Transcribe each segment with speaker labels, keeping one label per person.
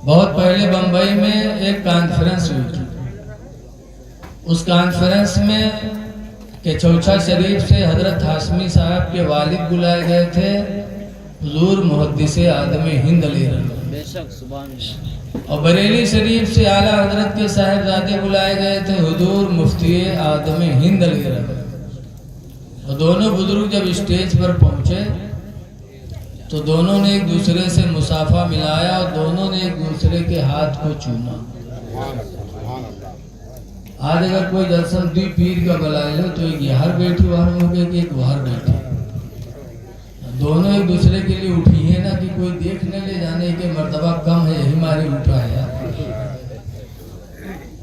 Speaker 1: بہت پہلے بمبئی میں ایک کانفرنس ہوئی تھی. اس کانفرنس میں کہ چوچھا شریف سے حضرت ہاشمی صاحب کے والد بلائے گئے تھے حضور محدث اعظم ہند علیہ الرحمۃ، اور بریلی شریف سے اعلیٰ حضرت کے صاحبزادے بلائے گئے تھے حضور مفتی اعظم ہند علیہ الرحمۃ. اور دونوں بزرگ جب اسٹیج پر پہنچے تو دونوں نے ایک دوسرے سے مصافحہ ملایا اور دونوں نے ایک دوسرے کے ہاتھ کو چوما. آج اگر کوئی جلسہ دی پیر کا بلائے لو تو ایک یہاں بیٹھی وہاں ہوگی کہ ایک وہاں بیٹھی، دونوں ایک دوسرے کے لیے اٹھی ہیں نا کہ کوئی دیکھ نہ لے جانے کے مرتبہ کم ہے یہی ماری اٹھا ہے.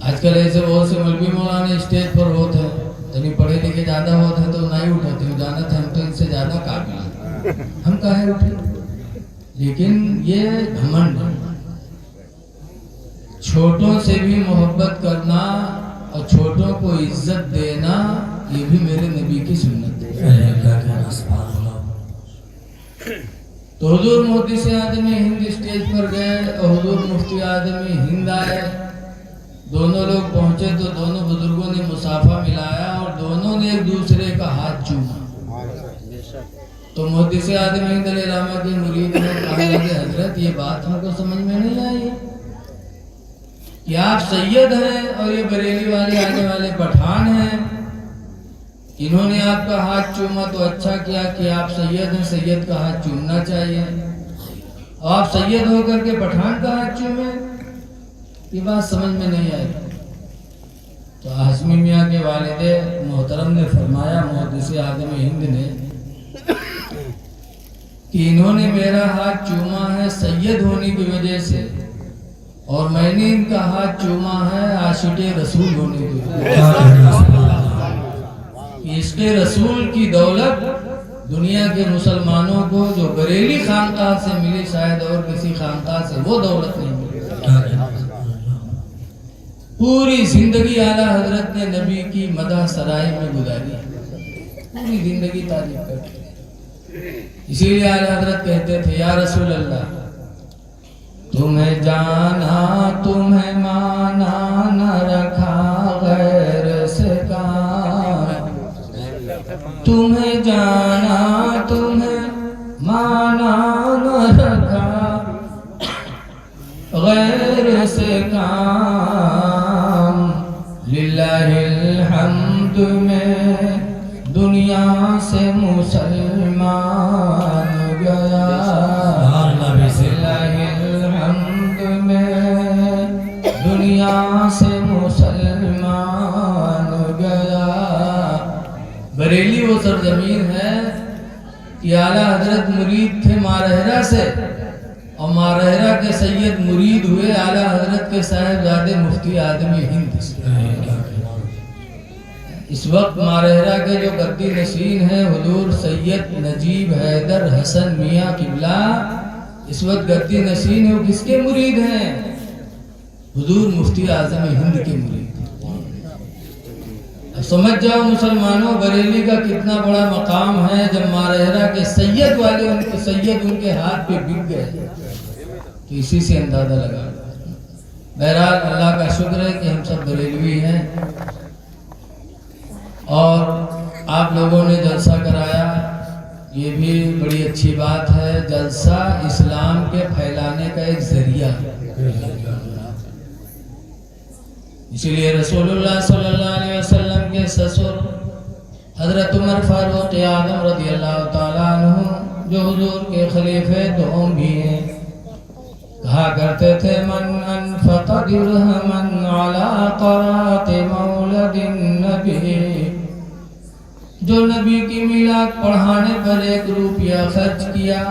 Speaker 1: آج کل ایسے بہت سے مولوی مولانا اسٹیج پر ہوتے ہیں، یعنی پڑھے لکھے زیادہ ہوتے ہیں تو نہیں اٹھاتے، جانت ہم تو ان سے زیادہ قابل ہیں، ہم کہاں اٹھے. لیکن یہ گھمنڈ، چھوٹوں سے بھی محبت کرنا اور چھوٹوں کو عزت دینا، یہ بھی میرے نبی کی سنت ہے. تو حضور محدث اعظم ہند اسٹیج پر گئے اور حضور مفتی اعظم ہند آئے. دونوں لوگ پہنچے تو دونوں بزرگوں نے مصافحہ ملایا اور دونوں نے ایک دوسرے کا ہاتھ چوما. تو محدث اعظم ہند علیہ الرحمۃ کے مرید نے کہا کہ حضرت یہ بات ہم کو سمجھ میں نہیں آئی کہ آپ سید ہیں اور یہ بریلی والے آنے والے پٹھان ہیں، انہوں نے آپ کا ہاتھ چوما تو اچھا کیا کہ آپ سید ہیں، سید کا ہاتھ چومنا چاہیے، اور آپ سید ہو کر کے پٹھان کا ہاتھ چومیں، یہ بات سمجھ میں نہیں آئی. تو ہاشمی میاں کے والد محترم نے فرمایا محدث اعظم ہند نے کہ انہوں نے میرا ہاتھ چوما ہے سید ہونے کی وجہ سے، اور میں نے ان کا ہاتھ چوما ہے عاشق رسول ہونے کی وجہ سے. عشق رسول کی دولت دنیا کے مسلمانوں کو جو بریلی خانقاہ سے ملی شاید اور کسی خانقاہ سے وہ دولت نہیں ملی. پوری زندگی اعلیٰ حضرت نے نبی کی مدح سرائی میں گزاری، پوری زندگی تعریف کرتے. اسی لیے اعلیٰ حضرت کہتے تھے یا رسول اللہ تمہیں جانا تمہیں مانا نہ رکھا غیر سے کام، تمہیں جانا تمہیں مانا نہ رکھا غیر سے کام. للہ الحمد میں دنیا سے مسلمان گیا، للہ الحمد میں دنیا سے مسلمان گیا. بریلی وہ سرزمین ہے کہ اعلیٰ حضرت مرید تھے مارہرہ سے، اور مارہرہ کے سید مرید ہوئے اعلیٰ حضرت کے صاحبزادے مفتی اعظم ہند سے. اس وقت مارہرہ کے جو گدی نشین ہیں حضور سید نجیب حیدر حسن میاں قبلہ، اس وقت گدی نشین ہیں، وہ کس کے مرید ہیں؟ حضور مفتی اعظم ہند کے مرید. اب سمجھ جاؤ مسلمانوں بریلی کا کتنا بڑا مقام ہے. جب مارہرہ کے سید والے ان کے ہاتھ پہ بک گئے تو اسی سے اندازہ لگا. بہرحال اللہ کا شکر ہے کہ ہم سب بریلوی ہیں اور آپ لوگوں نے جلسہ کرایا، یہ بھی بڑی اچھی بات ہے. جلسہ اسلام کے پھیلانے کا ایک ذریعہ ہے. اسی لیے رسول اللہ صلی اللہ علیہ وسلم کے سسر حضرت عمر فاروق اعظم رضی اللہ تعالیٰ عنہ جو حضور کے خلیفہ دوم بھی ہیں، کہا کرتے تھے من انفق درہما علی قرات مولد النبی، جو نبی کی میلاد پڑھانے پر 1 روپیہ خرچ کیا،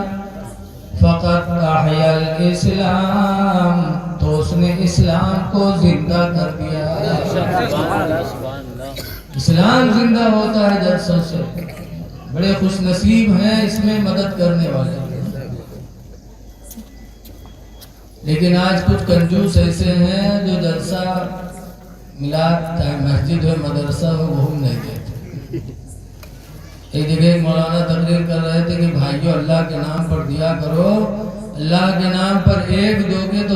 Speaker 1: فقط احیا الاسلام، تو اس نے اسلام کو زندہ کر دیا. اسلام زندہ ہوتا ہے جلسوں سے. بڑے خوش نصیب ہیں اس میں مدد کرنے والے. لیکن آج کچھ کنجوس ایسے ہیں جو جلسہ میلاد چاہے مسجد ہو مدرسہ ہو وہ نہیں دیتے. ایک جگہ ایک مولانا تقریر کر رہے تھے کہ بھائیو اللہ کے نام پر دیا کرو، اللہ کے نام پر 1 دو گے تو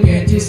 Speaker 1: 25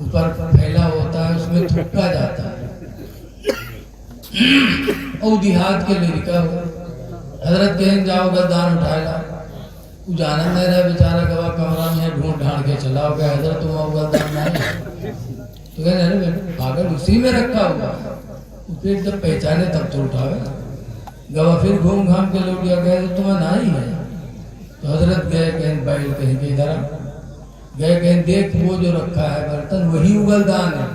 Speaker 1: اوپر پھیلا ہوتا ہے، اس میں تھکا جاتا ہے، اور دیہات کے لیے لکھا ہوا حضرت کہیں جاؤ گردان اٹھائے لا، تو جانا نہیں رہا بیچارہ گوا کمرہ میں ڈھونڈ ڈھانڈ کے چلا ہو گیا، حضرت تم آؤ گردان نہیں، تو کہنے ارے پاگل اسی میں رکھا ہوا، پھر جب پہچانے تب تو اٹھاوے، گوا پھر گھوم گھام کے لوٹ گیا، کہے تو تمہیں نہ ہی ہے، تو حضرت گئے کہیں بیل کہیں کہ ادھر گئے کہیں دیکھ وہ جو رکھا ہے برتن وہی اگلدان ہے،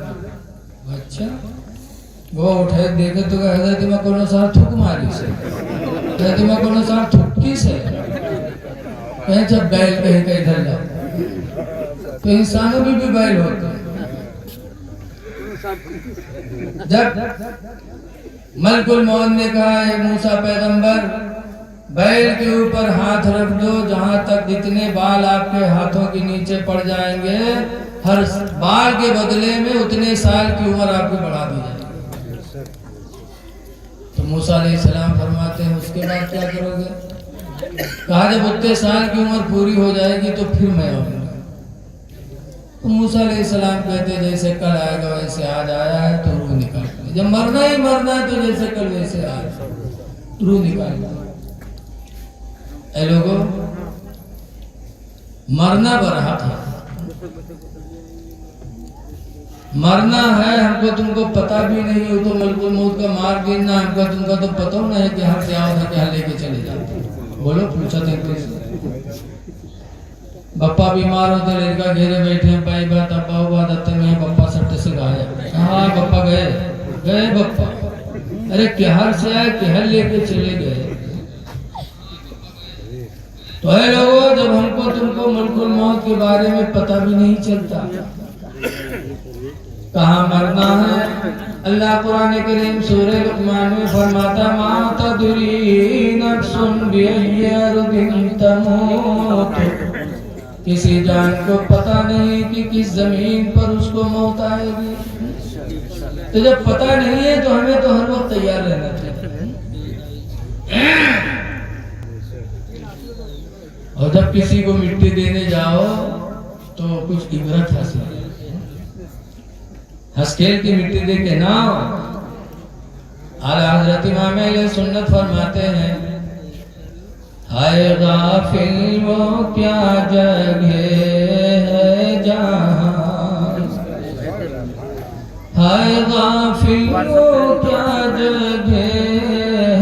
Speaker 1: اچھا وہ اٹھے دیکھے تو کہ حضرت میں کونو سار تھک ماری سے، حضرت میں کونو سار تھکی سے، کہیں جب بیل کہیں کہ ادھر جاؤ، تو انسانوں بھی بیل ہوتے ہیں، جب ملک الموت نے کہا اے موسیٰ پیغمبر بیل کے اوپر ہاتھ رکھ دو، جہاں تک جتنے بال آپ کے ہاتھوں کے نیچے پڑ جائیں گے ہر بال کے بدلے میں اتنے سال کی عمر آپ کی بڑھا دی جائے گی، تو موسیٰ علیہ السلام فرماتے ہیں اس کے بعد کیا کرو گے؟ کہا جب اتنے سال کی عمر پوری ہو جائے گی تو پھر میں آؤں گا، تو موسیٰ علیہ السلام کہتے جیسے کل آئے گا ویسے آج آیا ہے تو روح نکال گا، جب مرنا ہی مرنا ہے تو جیسے کل ویسے آج روح نکال گا۔ اے لوگوں مرنا برحق ہے، مرنا ہے، ہم کو تم کو پتہ بھی نہیں ہو تو ملک الموت کا مار گرنا، ہم کو تم کا تو پتہ نہیں ہے کہ ہم کیا ہوتا کیا لے کے چلے جاتے، بولو پوچھا تھے کسی بپا بیمار ہوتے لڑکا گھیرے بیٹھے ہیں، بائی بات ابا ہوا دتے میں بپا سٹے سے گایا، ہاں بپا گئے بپا، ارے کہر سے آئے کہر لے کے چلے گئے، تو اے لوگوں جب ہم کو تم کو ملک الموت کے بارے میں پتہ بھی نہیں چلتا، کہاں مرنا ہے، اللہ قرآن کریم سورہ لقمان میں فرماتا ما تدری نفس بأی ارض تموت، کسی جان کو پتہ نہیں کہ کس زمین پر اس کو موت آئے گی، تو جب پتہ نہیں ہے تو ہمیں تو ہر وقت تیار رہنا چاہیے، اور جب کسی کو مٹی دینے جاؤ تو کچھ عبرت حاصل ہے، ہسکیل کی مٹی دے کے نہ، اعلیٰ حضرت امام اہل سنت فرماتے ہیں ہائے غافل وہ کیا جگہ ہے جہاں، ہائے غافل وہ کیا جگہ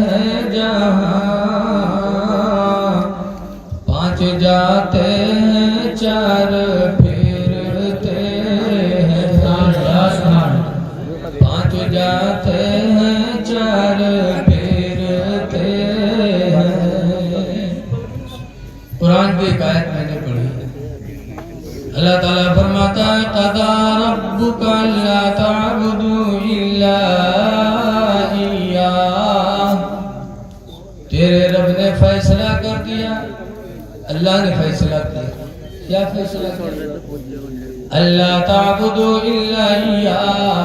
Speaker 1: ہے جہاں، پانچ جاتے ہیں چار پھرتے ہیں، پانچ جاتے ہیں چار پھرتے ہیں۔ قرآن کی ایک آیت میں نے پڑھی، اللہ تعالیٰ فرماتا ہے قضا ربک الا تعبدوا الا ایاہ، تیرے رب نے فیصلہ کر دیا، اللہ نے فیصلہ کیا، کیا فیصلہ کیا؟ اللہ تعبدوا الا ایاہ،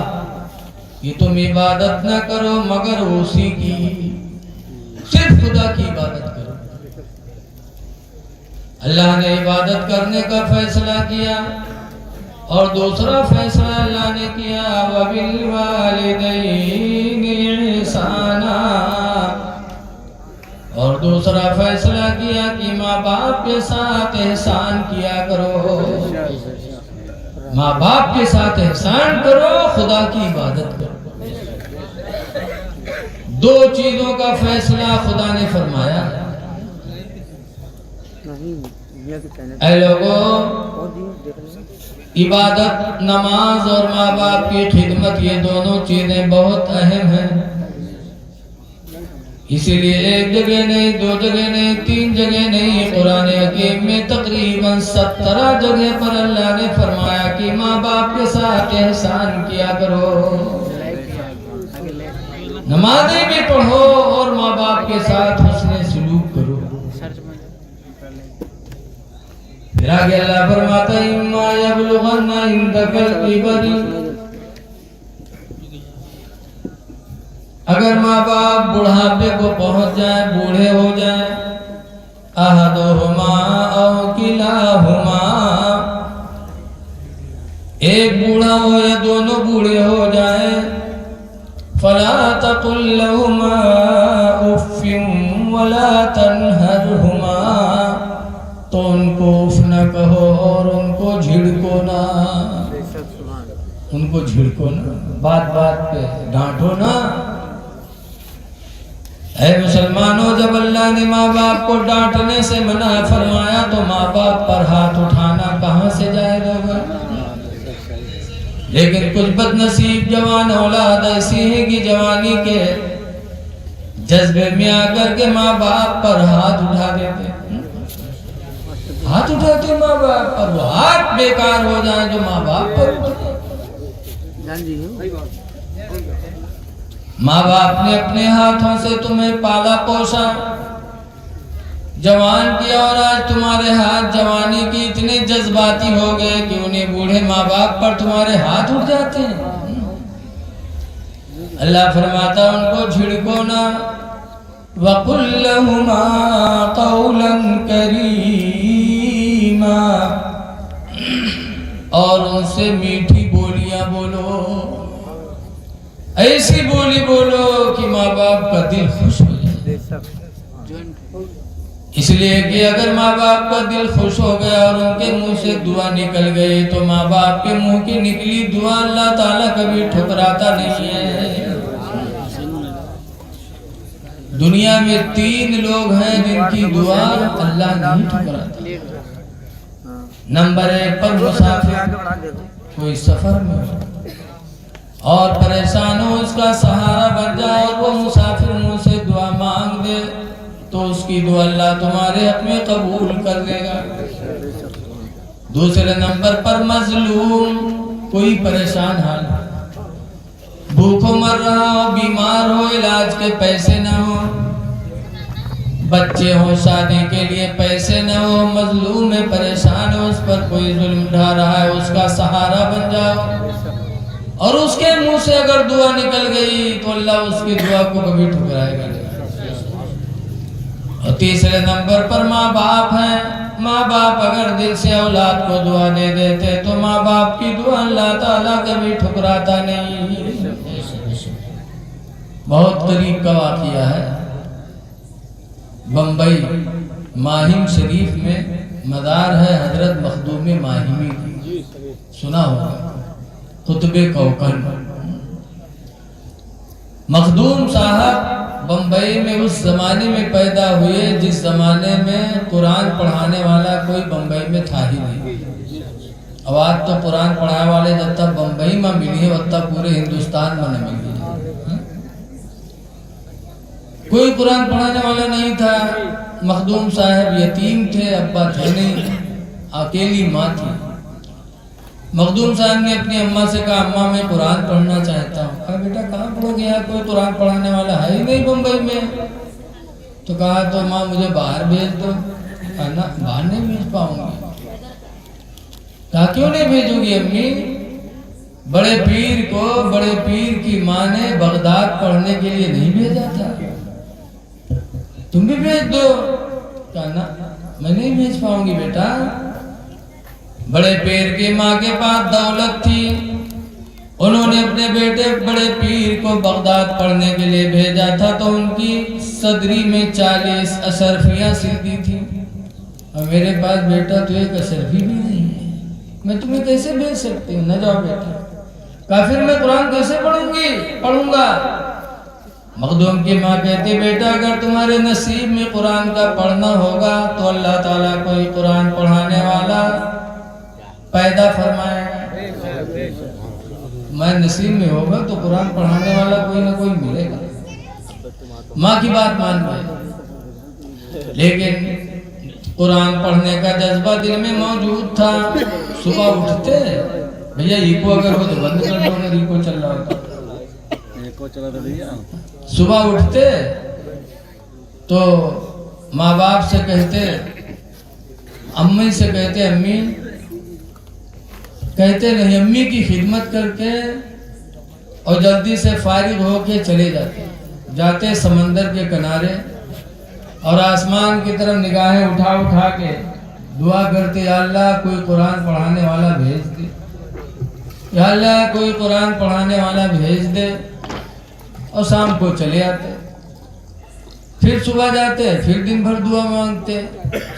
Speaker 1: کہ تم عبادت نہ کرو مگر اسی کی، صرف خدا کی عبادت کرو۔ اللہ نے عبادت کرنے کا فیصلہ کیا، اور دوسرا فیصلہ اللہ نے کیا وَبِالْوَالِدَيْنِ إِحْسَانًا، اور دوسرا فیصلہ کیا کہ ماں باپ کے ساتھ احسان کیا کرو، ماں باپ کے ساتھ احسان کرو، خدا کی عبادت کرو۔ دو چیزوں کا فیصلہ خدا نے فرمایا۔ اے لوگوں عبادت، نماز اور ماں باپ کی خدمت، یہ دونوں چیزیں بہت اہم ہیں، اسی لیے ایک جگہ نہیں، دو جگہ نہیں، تین جگہ نہیں، قرآن حکیم میں تقریباً 17 جگہ پر اللہ نے فرمایا کہ ماں باپ کے ساتھ احسان کیا کرو، نمازیں بھی پڑھو اور ماں باپ کے ساتھ حسن سلوک کرو۔ پھر آگے اللہ فرماتا ہے اِمَّا يَبْلُغَنَّ عِندَكَ الْكِبَرَ، اگر ماں باپ بڑھاپے کو پہنچ جائیں، بوڑھے ہو جائیں، احدہما او کلاہما، ایک بوڑھا ہو یا دونوں بوڑھے ہو جائیں، فلا تقل لهما اف ولا تنهرهما، تو ان کو اف نہ کہو اور ان کو جھڑکو نہ، ان کو جھڑکو نہ، بات بات پہ ڈانٹو نہ۔ اے مسلمانوں، جب اللہ نے ماں باپ کو ڈانٹنے سے منع فرمایا تو ماں باپ پر ہاتھ اٹھانا کہاں سے جائز ہوگا؟ لیکن کچھ بد نصیب جوان اولاد ایسی ہے کہ جوانی کے جذبے میں آ کر کے ماں باپ پر ہاتھ اٹھا دیتے، ہاتھ اٹھاتے ماں باپ پر، وہ ہاتھ بیکار ہو جائیں جو ماں باپ پر اٹھتے۔ ماں باپ نے اپنے ہاتھوں سے تمہیں پالا پوسا، جوان کیا، اور آج تمہارے ہاتھ جوانی کی اتنے جذباتی ہو گئے کہ انہیں بوڑھے ماں باپ پر تمہارے ہاتھ اٹھ جاتے ہیں۔ اللہ فرماتا ان کو جھڑکو نہ، وَقُلْ لَهُمَا قَوْلًا كَرِيمًا، اور ان سے میٹھی بولیاں بولو، ایسی بولی بولو کہ ماں باپ کا دل خوش ہو جائے۔ اس لیے کہ اگر ماں باپ کا دل خوش ہو گیا اور ان کے منہ سے دعا نکل گئی تو ماں باپ کے منہ کی نکلی دعا اللہ تعالیٰ کبھی ٹھکراتا نہیں ہے۔ دنیا میں 3 لوگ ہیں جن کی دعا اللہ نہیں ٹھکراتا۔ نمبر 1 پر مسافر، کوئی سفر میں ہو اور پریشان ہو، اس کا سہارا بن جائے اور وہ مسافر منہ سے دعا مانگ دے تو اس کی دعا اللہ تمہارے حق میں قبول کر لے گا۔ دوسرے نمبر پر مظلوم، کوئی پریشان حال، بھوکوں مر رہا ہو، بیمار ہو، علاج کے پیسے نہ ہو، بچے ہو، شادی کے لیے پیسے نہ ہو، مظلوم ہے، پریشان ہو، اس پر کوئی ظلم ڈھا رہا ہے، اس کا سہارا بن جاؤ، اور اس کے منہ سے اگر دعا نکل گئی تو اللہ اس کی دعا کو کبھی ٹھکرائے گا نہیں۔ اور تیسرے نمبر پر ماں باپ ہیں، ماں باپ اگر دل سے اولاد کو دعا دے دیتے تو ماں باپ کی دعا اللہ تعالیٰ کبھی ٹھکراتا نہیں۔ بہت قریب کا واقعہ ہے، بمبئی ماہم شریف میں مزار ہے حضرت مخدوم ماہمی کی، سنا ہوگا، قطب کوکن۔ مخدوم صاحب بمبئی میں اس زمانے میں پیدا ہوئے جس زمانے میں قرآن پڑھانے والا کوئی بمبئی میں تھا ہی نہیں۔ اب آج تو قرآن پڑھانے والے جب تک بمبئی میں ملی ہے تب پورے ہندوستان میں نہ ملی ہے۔ کوئی قرآن پڑھانے والا نہیں تھا، مخدوم صاحب یتیم تھے، ابا تھے نہیں، اکیلی ماں تھی۔ مخدوم صاحب نے اپنی اماں سے کہا اماں میں قرآن پڑھنا چاہتا ہوں۔ کہا بیٹا کہاں پڑھو گے، یہاں کوئی قرآن پڑھانے والا ہے ہی نہیں بمبئی میں۔ تو کہا تو ماں مجھے باہر بھیج دو۔ کہا نا باہر نہیں بھیج پاؤں گی۔ کہا کیوں نہیں بھیجو گی امی؟ بڑے پیر کو، بڑے پیر کی ماں نے بغداد پڑھنے کے لیے نہیں بھیجا تھا، تم بھی بھیج دو۔ کہا نا میں نہیں بھیج پاؤں گی بیٹا۔ بڑے پیر کی ماں کے پاس دولت تھی، انہوں نے اپنے بیٹے بڑے پیر کو بغداد پڑھنے کے لیے بھیجا تھا تو ان کی صدری میں 40 اشرفیاں سیدھی تھی، اور میرے پاس بیٹا تو ایک اشرفی بھی نہیں ہے، میں تمہیں کیسے بھیج سکتی ہوں؟ نہ جاؤ بیٹا۔ کہا پھر میں قرآن کیسے پڑھوں گا؟ مخدوم کی ماں کہتی بیٹا اگر تمہارے نصیب میں قرآن کا پڑھنا ہوگا تو اللہ تعالیٰ کوئی قرآن پڑھانے والا پیدا فرمائے گا۔ میں نصیب میں ہوگا تو قرآن پڑھانے والا کوئی نہ کوئی ملے گا۔ ماں کی بات مان گئے، لیکن قرآن پڑھنے کا جذبہ دل میں موجود تھا۔ صبح اٹھتے بھیا ایکو اگر ہو تو بند کر دو، اگر ایکو چل رہا ہوتا۔ صبح اٹھتے تو ماں باپ سے کہتے، امی سے کہتے امی، کہتے نہیں امی کی خدمت کر کے اور جلدی سے فارغ ہو کے چلے جاتے سمندر کے کنارے اور آسمان کی طرف نگاہیں اٹھا کے دعا کرتے یا اللہ کوئی قرآن پڑھانے والا بھیج دے۔ یا اللہ کوئی قرآن پڑھانے والا بھیج دے، اور شام کو چلے آتے، پھر صبح جاتے، پھر دن بھر دعا مانگتے،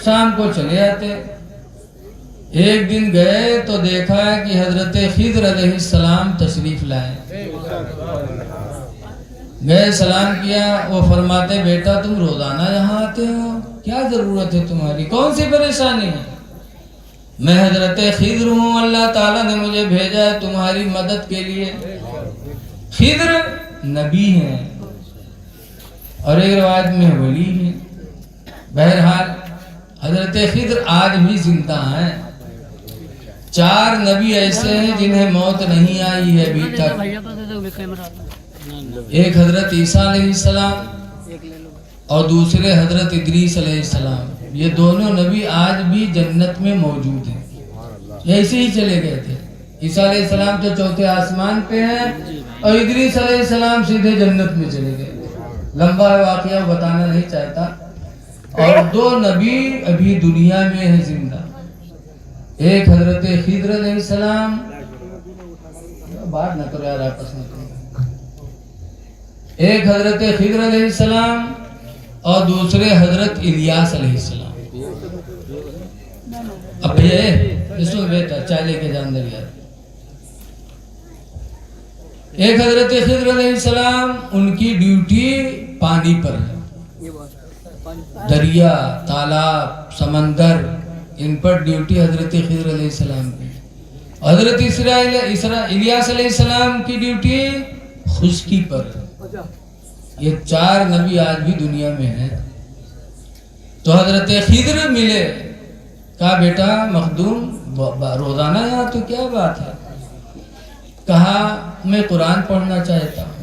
Speaker 1: شام کو چلے آتے۔ ایک دن گئے تو دیکھا کہ حضرت خضر علیہ السلام تشریف لائے، گئے سلام کیا، وہ فرماتے بیٹا تم روزانہ یہاں آتے ہو، کیا ضرورت ہے تمہاری، کون سی پریشانی ہے؟ میں حضرت خضر ہوں، اللہ تعالیٰ نے مجھے بھیجا ہے تمہاری مدد کے لیے۔ خضر نبی ہیں اور ایک روایت میں ولی ہیں۔ بہرحال حضرت خضر آج بھی زندہ ہیں۔ 4 نبی ایسے ہیں جنہیں موت نہیں آئی ہے ابھی تک۔ ایک حضرت عیسیٰ علیہ السلام اور دوسرے حضرت ادریس علیہ السلام، یہ دونوں نبی آج بھی جنت میں موجود ہیں، ایسے ہی چلے گئے تھے۔ عیسیٰ علیہ السلام تو 4تھے آسمان پہ ہیں اور ادریس علیہ السلام سیدھے جنت میں چلے گئے۔ لمبا واقعہ بتانا نہیں چاہتا۔ اور 2 نبی ابھی دنیا میں ہیں زندہ، ایک حضرت خضر علیہ السلام، بات نہ کرو یار آپس میں، ایک حضرت خضر علیہ السلام اور دوسرے حضرت الیاس علیہ السلام۔ اب اس میں بیٹا چائے لے کے جان دیا۔ ایک حضرت خضر علیہ السلام، ان کی ڈیوٹی پانی پر ہے، دریا، تالاب، سمندر، ان پر ڈیوٹی حضرت خضر علیہ السلام کی۔ حضرت الیاس علیہ السلام کی ڈیوٹی خشکی پر ہے۔ یہ 4 نبی آج بھی دنیا میں ہیں۔ تو حضرت خضر ملے، کہا بیٹا مخدوم روزانہ یہاں تو کیا بات ہے؟ کہا میں قرآن پڑھنا چاہتا ہوں،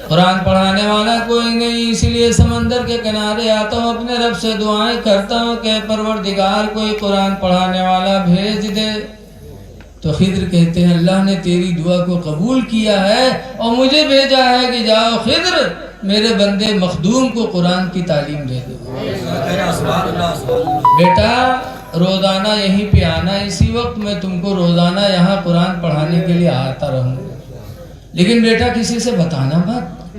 Speaker 1: قرآن پڑھانے والا کوئی نہیں، اس لیے سمندر کے کنارے آتا ہوں، اپنے رب سے دعائیں کرتا ہوں کہ پروردگار کوئی قرآن پڑھانے والا بھیج دے۔ تو خضر کہتے ہیں اللہ نے تیری دعا کو قبول کیا ہے اور مجھے بھیجا ہے کہ جاؤ خضر میرے بندے مخدوم کو قرآن کی تعلیم دے دو۔ بیٹا روزانہ یہیں پہ آنا، اسی وقت میں تم کو روزانہ یہاں قرآن پڑھانے کے لیے آتا رہوں، لیکن بیٹا کسی سے بتانا مت،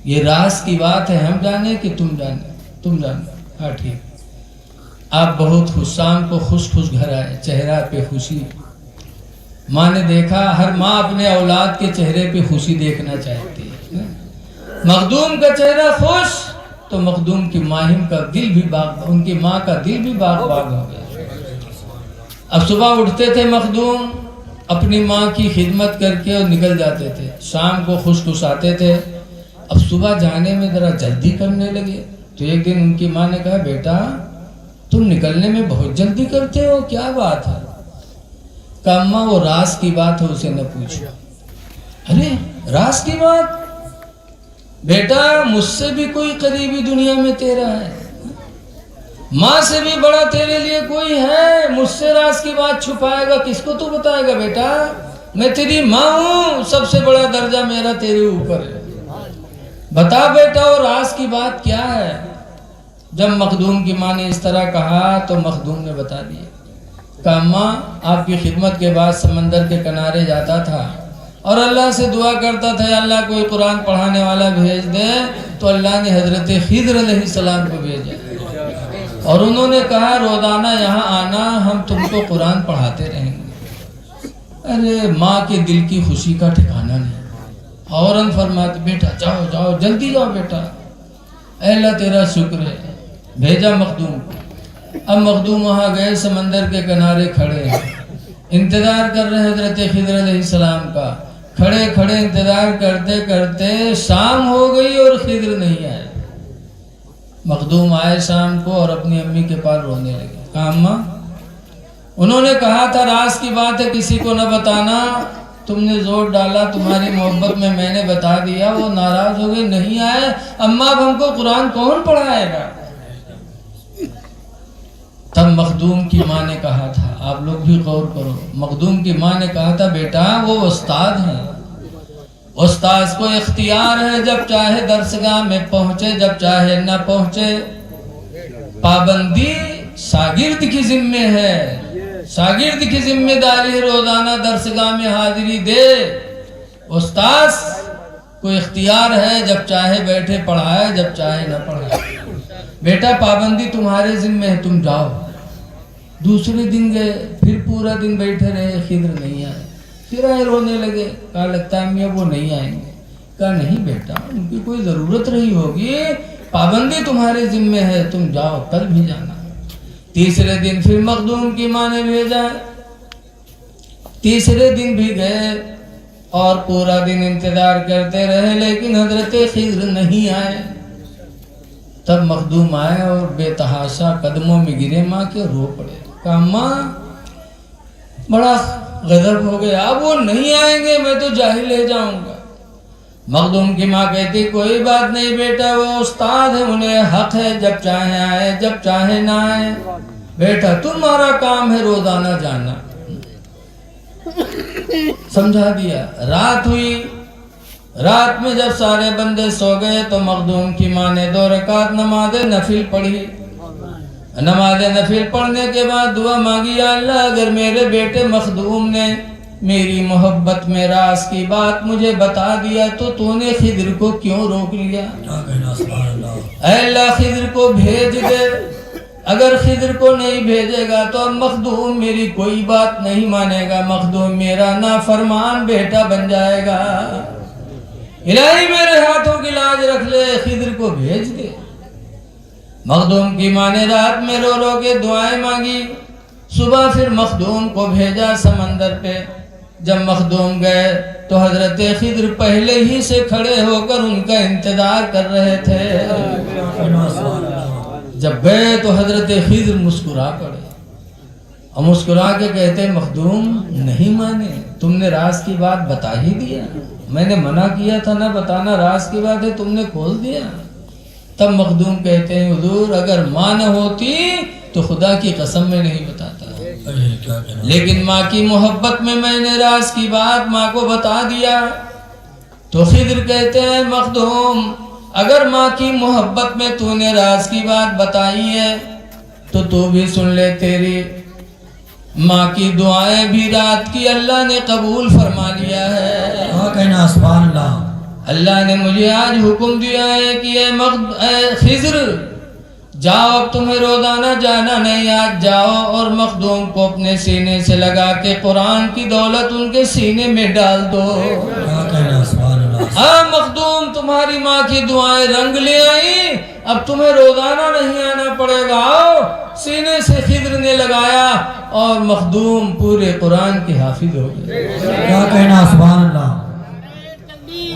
Speaker 1: یہ راز کی بات ہے، ہم جانے کہ تم جانے۔ ہاں ٹھیک۔ آپ بہت خوش، شام کو خوش گھر آئے، چہرہ پہ خوشی۔ ماں نے دیکھا، ہر ماں اپنے اولاد کے چہرے پہ خوشی دیکھنا چاہتی ہے۔ مخدوم کا چہرہ خوش تو مخدوم کی ماہم کا دل بھی ان کی ماں کا دل بھی باغ ہو گیا۔ اب صبح اٹھتے تھے مخدوم، اپنی ماں کی خدمت کر کے اور نکل جاتے تھے، شام کو خوش آتے تھے۔ اب صبح جانے میں ذرا جلدی کرنے لگے تو ایک دن ان کی ماں نے کہا بیٹا تم نکلنے میں بہت جلدی کرتے ہو، کیا بات ہے؟ کہا اماں وہ راز کی بات ہے، اسے نہ پوچھو۔ ارے راز کی بات؟ بیٹا مجھ سے بھی کوئی قریبی دنیا میں تیرا ہے، ماں سے بھی بڑا تیرے لیے کوئی ہے، مجھ سے راز کی بات چھپائے گا، کس کو تو بتائے گا؟ بیٹا میں تیری ماں ہوں، سب سے بڑا درجہ میرا تیرے اوپر ہے، بتا بیٹا وہ راز کی بات کیا ہے؟ جب مخدوم کی ماں نے اس طرح کہا تو مخدوم نے بتا دیا، کہا اماں آپ کی خدمت کے بعد سمندر کے کنارے جاتا تھا اور اللہ سے دعا کرتا تھا اللہ کوئی قرآن پڑھانے والا بھیج دے، تو اللہ نے حضرت خضر علیہ السلام کو بھیجا اور انہوں نے کہا روزانہ یہاں آنا، ہم تم کو قرآن پڑھاتے رہیں گے۔ ارے ماں کے دل کی خوشی کا ٹھکانہ نہیں، فوراً فرماتے بیٹا جاؤ جاؤ جلدی جاؤ بیٹا، اے اللہ تیرا شکر ہے، بھیجا مخدوم کو۔ اب مخدوم وہاں گئے، سمندر کے کنارے کھڑے ہیں، انتظار کر رہے حضرت خضر علیہ السلام کا، کھڑے کھڑے انتظار کرتے کرتے شام ہو گئی اور خضر نہیں آئے۔ مخدوم آئے شام کو اور اپنی امی کے پاس رونے لگے، کہا اماں انہوں نے کہا تھا راز کی بات ہے کسی کو نہ بتانا، تم نے زور ڈالا، تمہاری محبت میں میں نے بتا دیا، وہ ناراض ہو گئے نہیں آئے، اماں اب ہم کو قرآن کون پڑھائے گا؟ تب مخدوم کی ماں نے کہا تھا، آپ لوگ بھی غور کرو، مخدوم کی ماں نے کہا تھا بیٹا وہ استاد ہیں، استاذ کو اختیار ہے، جب چاہے درسگاہ میں پہنچے، جب چاہے نہ پہنچے، پابندی شاگرد کی ذمہ ہے، شاگرد کی ذمہ داری ہے روزانہ درسگاہ میں حاضری دے. استاذ کو اختیار ہے جب چاہے بیٹھے پڑھائے جب چاہے نہ پڑھائے. بیٹا پابندی تمہارے ذمہ ہے تم جاؤ. دوسرے دن گئے پھر پورا دن بیٹھے رہے خضر نہیں آئے. پھر آئے رونے لگے. کہا لگتا ہے میاں وہ نہیں آئیں گے. کہا نہیں بیٹا ان کی کوئی ضرورت رہی ہوگی پابندی تمہارے ذمہ ہے تم جاؤ کل بھی جانا. تیسرے دن پھر مخدوم کی ماں نے بھیجا. تیسرے دن بھی گئے اور پورا دن انتظار کرتے رہے لیکن حضرت خضر نہیں آئے. تب مخدوم آئے اور بے تحاشا قدموں میں گرے ماں کے رو پڑے. کہا ماں بڑا غضب ہو گیا اب وہ نہیں آئیں گے میں تو جاہل لے جاؤں گا. مخدوم کی ماں کہتی کوئی بات نہیں بیٹا وہ استاد ہے انہیں حق ہے جب چاہے آئے جب چاہے نہ آئے. بیٹا تمہارا کام ہے روزانہ جانا. سمجھا دیا. رات ہوئی. رات میں جب سارے بندے سو گئے تو مخدوم کی ماں نے 2 رکعت نماز نفل پڑھی. نماز نفل پڑھنے کے بعد دعا مانگی یا اللہ اگر میرے بیٹے مخدوم نے میری محبت میں راز کی بات مجھے بتا دیا تو نے خضر کو کیوں روک لیا. اے اللہ خضر کو بھیج دے. اگر خضر کو نہیں بھیجے گا تو اب مخدوم میری کوئی بات نہیں مانے گا. مخدوم میرا نافرمان بیٹا بن جائے گا. الہی میرے ہاتھوں کی لاج رکھ لے خضر کو بھیج دے. مخدوم کی ماں نے رات میں رو رو کے دعائیں مانگی. صبح پھر مخدوم کو بھیجا سمندر پہ. جب مخدوم گئے تو حضرت خضر پہلے ہی سے کھڑے ہو کر ان کا انتظار کر رہے تھے. جب گئے تو حضرت خضر مسکرا پڑے اور مسکرا کے کہتے مخدوم نہیں مانے تم نے راز کی بات بتا ہی دیا. میں نے منع کیا تھا نہ بتانا راز کی بات ہے تم نے کھول دیا. تب مخدوم کہتے ہیں حضور اگر ماں نہ ہوتی تو خدا کی قسم میں نہیں بتاتا لیکن ماں کی محبت میں نے راز کی بات ماں کو بتا دیا. تو خضر کہتے ہیں مخدوم اگر ماں کی محبت میں تو نے راز کی بات بتائی ہے تو بھی سن لے تیری ماں کی دعائیں بھی رات کی اللہ نے قبول فرما لیا ہے.
Speaker 2: کہنا سبحان اللہ.
Speaker 1: اللہ نے مجھے آج حکم دیا ہے کہ اے خضر جاؤ اب تمہیں روزانہ جانا نہیں آج جاؤ اور مخدوم کو اپنے سینے سے لگا کے قرآن کی دولت ان کے سینے میں ڈال دو.
Speaker 2: کہنا سبحان اللہ.
Speaker 1: ہاں مخدوم تمہاری ماں کی دعائیں رنگ لے آئی اب تمہیں روزانہ نہیں آنا پڑے گا. آؤ. سینے سے خضر نے لگایا اور مخدوم پورے قرآن کے حافظ ہو گئے.
Speaker 2: کیا کہنا سبحان اللہ.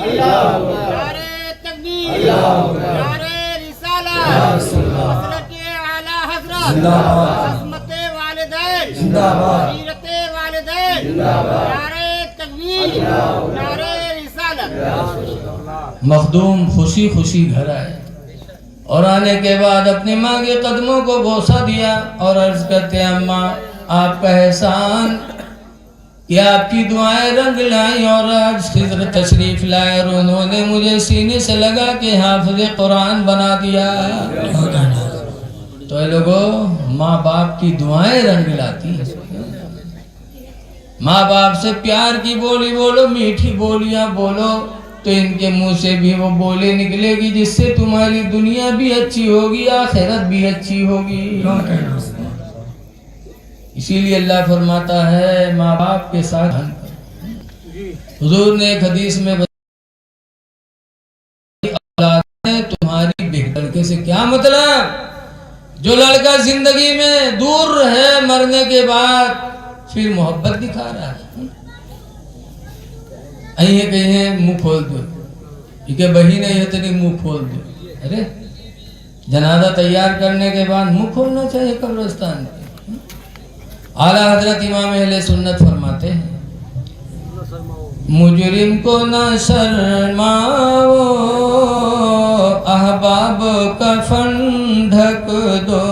Speaker 3: نعرے تکبیر نعرے رسالت حضرت اعلی حضرت عظمت والدین سیرت والدین نعرے تکبیر نعرے رسالت.
Speaker 1: مخدوم خوشی خوشی گھر آئے اور آنے کے بعد اپنی ماں کے قدموں کو بوسہ دیا اور عرض کرتے ہیں اماں آپ کا احسان کہ آپ کی دعائیں رنگ لائیں اور آج خضر تشریف لائے اور انہوں نے مجھے سینے سے لگا کہ حافظ قرآن بنا دیا. تو اے لوگوں ماں باپ کی دعائیں رنگ لاتی ہیں. ماں باپ سے پیار کی بولی بولو میٹھی بولیاں بولو تو ان کے منہ سے بھی وہ بولے نکلے گی جس سے تمہاری دنیا بھی اچھی ہوگی آخرت بھی اچھی ہوگی. اسی لیے اللہ فرماتا ہے ماں باپ کے ساتھ حضور نے ایک حدیث میں تمہاری بہن لڑکے سے کیا مطلب جو لڑکا زندگی میں دور رہے مرنے کے بعد پھر محبت دکھا رہا ہے. અહીં કહીએ મુંહ ખોલ દો کہ بہی نہیں ہے تیری منہ کھول دو. ارے جنازہ تیار کرنے کے بعد منہ کھولنا چاہیے قبرستان کے. اعلیٰ حضرت امام اہل سنت فرماتے ہیں مجرم کو نہ شرماؤ احباب کا فن ڈھک دو.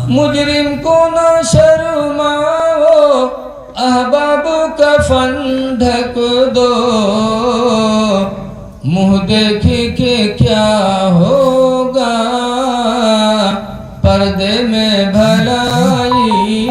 Speaker 1: مجرم کو نہ شرماؤ احباب کا فن ڈھک دو. منہ دیکھی کہ کیا ہوگا پردے میں بھلائی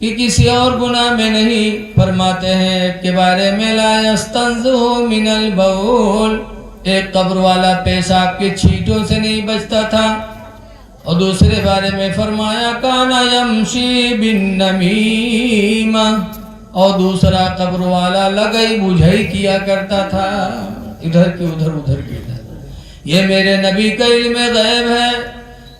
Speaker 1: کہ کسی اور گناہ میں نہیں. فرماتے ہیں ایک کے بارے میں لا یستنزہ من البول، ایک قبر والا پیشاب کے چھینٹوں سے نہیں بچتا تھا. اور دوسرے بارے میں فرمایا کانا یمشی بالنمیمہ، اور دوسرا قبر والا لگئی بجھائی کیا کرتا تھا، ادھر کی ادھر ادھر کی ادھر. یہ میرے نبی کا علم غیب ہے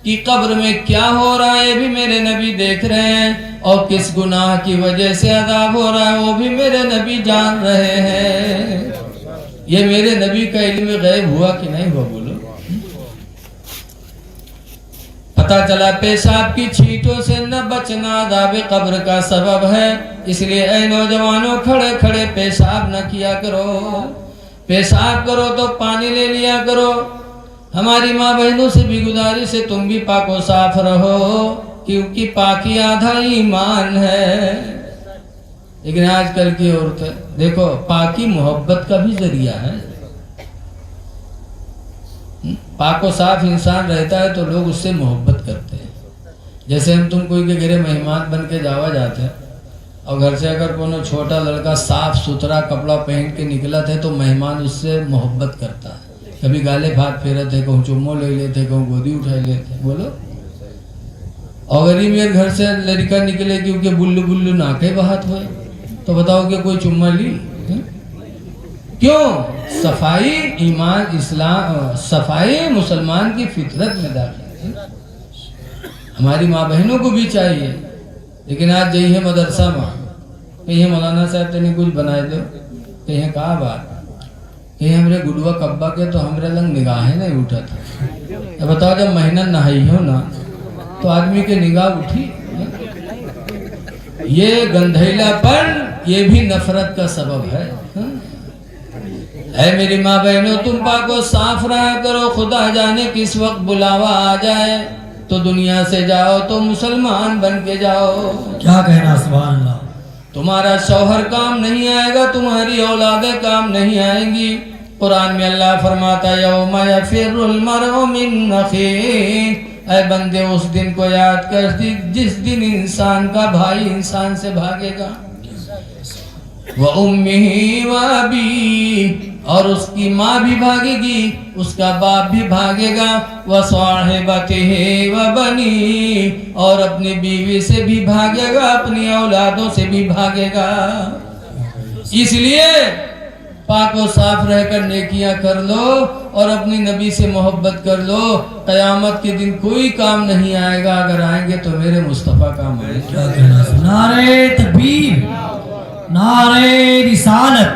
Speaker 1: کہ قبر میں کیا ہو رہا ہے، یہ بھی میرے نبی دیکھ رہے ہیں، اور کس گناہ کی وجہ سے عذاب ہو رہا ہے وہ بھی میرے نبی جان رہے ہیں. یہ میرے نبی کا علم غیب ہوا کہ نہیں ہوا بولو؟ پتہ چلا پیشاب کی چھینٹوں سے نہ بچنا عذاب قبر کا سبب ہے. اس لیے اے نوجوانوں کھڑے کھڑے پیشاب نہ کیا کرو. پیشاب کرو تو پانی لے لیا کرو. ہماری ماں بہنوں سے بھی گزارش ہے تم بھی پاک و صاف رہو، کیونکہ پاکی آدھا ایمان ہے. لیکن آج کل کی عورتیں دیکھو، پاکی محبت کا بھی ذریعہ ہے. پاک و صاف انسان رہتا ہے تو لوگ اس سے محبت کرتے ہیں. جیسے ہم تم کوئی کے گھرے مہمان بن کے جاوا جاتے ہیں، اور گھر سے اگر کوئی چھوٹا لڑکا صاف ستھرا کپڑا پہن کے نکلا تھے تو مہمان اس سے محبت کرتا ہے. کبھی گالے بھات پھیرتے، کہوں چمو لے لیتے، کہوں گودی اٹھا لیتے. بولو. اور غریب میرے گھر سے لڑکا نکلے کیونکہ بلو بلو ناکے بہت ہوئے تو بتاؤ کہ کوئی چمہ لی؟ کیوں؟ صفائی ایمان اسلام، صفائی مسلمان کی فطرت میں داخل ہے. ہماری ماں بہنوں کو بھی چاہیے. لیکن آج جائیے مدرسہ میں، کہیں مولانا صاحب تنی کچھ بنائے دو، کہیں کہا بات، کہیں ہمارے گڈوا کبا کے تو ہمارے لنگ نگاہیں نہیں اٹھا تھا. بتاؤ جب مہینہ نہائی ہو نا تو آدمی کے نگاہ اٹھی. یہ گندھیلا پن یہ بھی نفرت کا سبب ہے. اے میری ماں بہنوں تم پاک و صاف رہا کرو. خدا جانے کس وقت بلاوا آ جائے تو دنیا سے جاؤ تو مسلمان بن کے جاؤ.
Speaker 2: کیا کہنا سبحان اللہ.
Speaker 1: تمہارا شوہر کام نہیں آئے گا، تمہاری اولادیں کام نہیں آئیں گی. قرآن میں اللہ فرماتا یوم یفر المرء من اخیہ، اے بندے اس دن کو یاد کر جس دن انسان کا بھائی انسان سے بھاگے گا. وَأُمِّهِ وَأَبِيهِ، اور اس کی ماں بھی بھاگے گی، اس کا باپ بھی بھاگے گا. وَصَاحِبَتِهِ وَبَنِيهِ، اور اپنی بیوی سے بھی بھاگے گا، اپنی اولادوں سے بھی بھاگے گا. اس لیے پاک و صاف رہ کر نیکیاں کر لو اور اپنی نبی سے محبت کر لو. قیامت کے دن کوئی کام نہیں آئے گا، اگر آئیں گے تو میرے مصطفیٰ کام آئے.
Speaker 2: کیا کہنا. نعرہ تکبیر، نعرہ رسالت،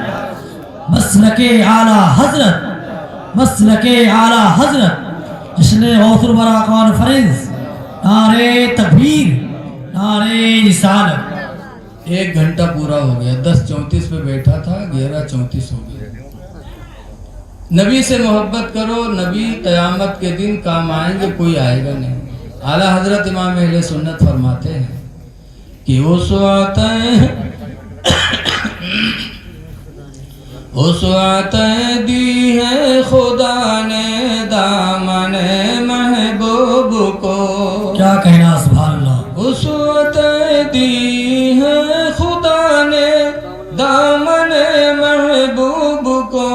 Speaker 2: مسلک اعلی حضرت، مسلک اعلی حضرت، جشن غوث الورا کانفرنس. نعرہ تکبیر، نعرہ رسالت.
Speaker 1: 1 گھنٹہ پورا ہو گیا. 10:34 پہ بیٹھا تھا، 11:34 ہو گیا. نبی سے محبت کرو، نبی قیامت کے دن کام آئیں گے، کوئی آئے گا نہیں. اعلیٰ حضرت امام اہل سنت فرماتے ہیں کہ وسعتیں دی ہے خدا نے دامن محبوب کو. کیا
Speaker 2: کہنا سبحان اللہ.
Speaker 1: وسعتیں دی ہے خدا نے دامن محبوب کو،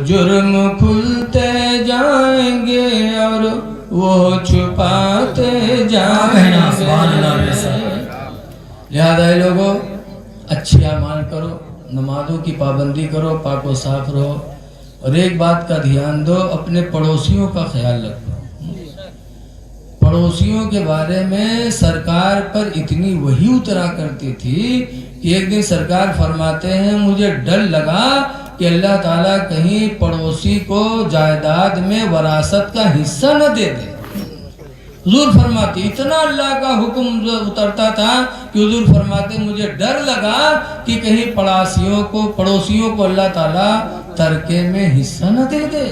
Speaker 1: جرم کھلتے جائیں گے اور وہ چھپاتے جائیں گے. لہذا اے لوگوں اچھی اعمال کرو، نمازوں کی پابندی کرو، پاک و صاف رہو. اور ایک بات کا دھیان دو، اپنے پڑوسیوں کا خیال رکھو. پڑوسیوں کے بارے میں سرکار پر اتنی وحی اترا کرتی تھی کہ ایک دن سرکار فرماتے ہیں مجھے ڈر لگا کہ اللہ تعالیٰ کہیں پڑوسی کو جائیداد میں وراثت کا حصہ نہ دے دے. حضور فرماتے اتنا اللہ کا حکم اترتا تھا کہ حضور فرماتے مجھے ڈر لگا کہ کہیں پڑوسیوں کو اللہ تعالیٰ ترکے میں حصہ نہ دے دے.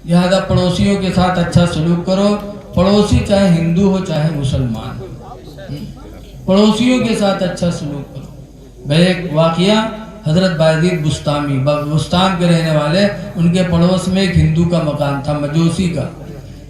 Speaker 1: لہذا پڑوسیوں کے ساتھ اچھا سلوک کرو. پڑوسی چاہے ہندو ہو چاہے مسلمان، پڑوسیوں کے ساتھ اچھا سلوک کرو. ایک واقعہ حضرت بایزید بستام کے رہنے والے، ان کے پڑوس میں ایک ہندو کا مکان تھا، مجوسی کا.